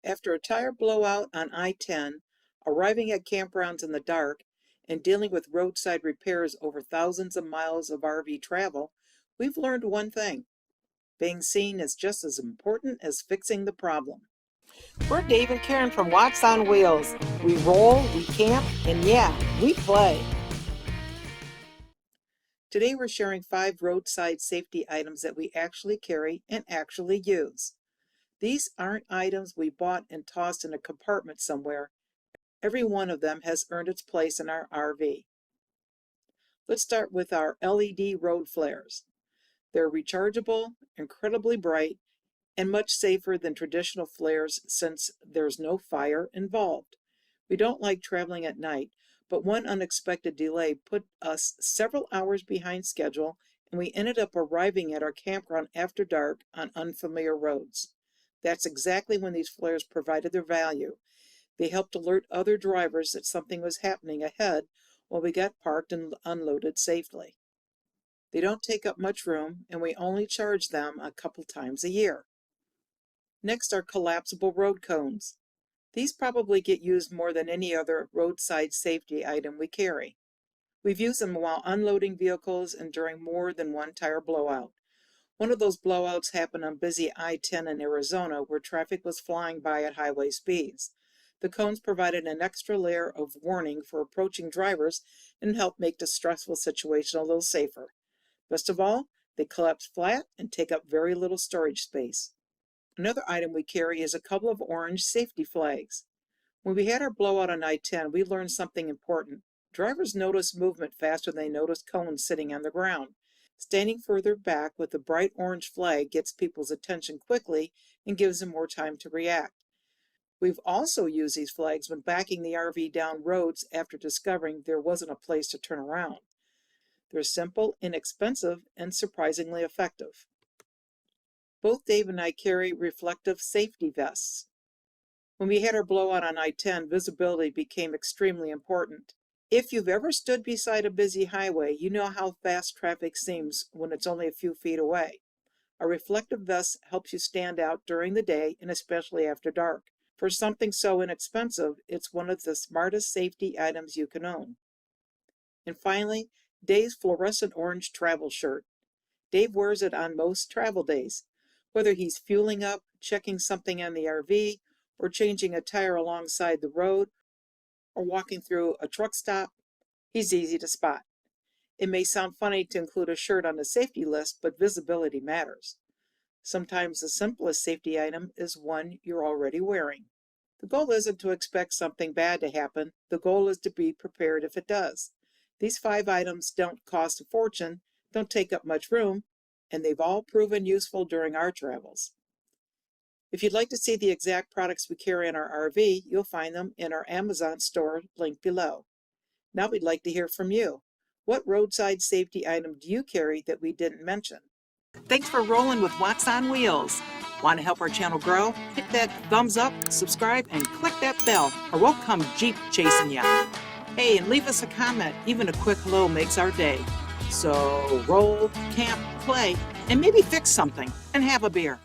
After a tire blowout on I-10, arriving at campgrounds in the dark, and dealing with roadside repairs over thousands of miles of RV travel, we've learned one thing. Being seen is just as important as fixing the problem. We're Dave and Karen from Watts on Wheels. We roll, we camp, and yeah, we play. Today we're sharing 5 roadside safety items that we actually carry and actually use. These aren't items we bought and tossed in a compartment somewhere. Every one of them has earned its place in our RV. Let's start with our LED road flares. They're rechargeable, incredibly bright, and much safer than traditional flares since there's no fire involved. We don't like traveling at night, but one unexpected delay put us several hours behind schedule, and we ended up arriving at our campground after dark on unfamiliar roads. That's exactly when these flares provided their value. They helped alert other drivers that something was happening ahead while we got parked and unloaded safely. They don't take up much room, and we only charge them a couple times a year. Next are collapsible road cones. These probably get used more than any other roadside safety item we carry. We've used them while unloading vehicles and during more than one tire blowout. One of those blowouts happened on busy I-10 in Arizona where traffic was flying by at highway speeds. The cones provided an extra layer of warning for approaching drivers and helped make the stressful situation a little safer. Best of all, they collapse flat and take up very little storage space. Another item we carry is a couple of orange safety flags. When we had our blowout on I-10, we learned something important. Drivers notice movement faster than they notice cones sitting on the ground. Standing further back with a bright orange flag gets people's attention quickly and gives them more time to react. We've also used these flags when backing the RV down roads after discovering there wasn't a place to turn around. They're simple, inexpensive, and surprisingly effective. Both Dave and I carry reflective safety vests. When we had our blowout on I-10, visibility became extremely important. If you've ever stood beside a busy highway, you know how fast traffic seems when it's only a few feet away. A reflective vest helps you stand out during the day and especially after dark. For something so inexpensive, it's one of the smartest safety items you can own. And finally, Dave's fluorescent orange travel shirt. Dave wears it on most travel days. Whether he's fueling up, checking something on the RV, or changing a tire alongside the road, or walking through a truck stop, he's easy to spot. It may sound funny to include a shirt on the safety list, but visibility matters. Sometimes the simplest safety item is one you're already wearing. The goal isn't to expect something bad to happen. The goal is to be prepared if it does. These 5 items don't cost a fortune, don't take up much room, and they've all proven useful during our travels. If you'd like to see the exact products we carry in our RV, you'll find them in our Amazon store linked below. Now we'd like to hear from you. What roadside safety item do you carry that we didn't mention? Thanks for rolling with Watts on Wheels. Want to help our channel grow? Hit that thumbs up, subscribe, and click that bell, or we'll come Jeep chasing you. Hey, and leave us a comment. Even a quick hello makes our day. So roll, camp, play, and maybe fix something and have a beer.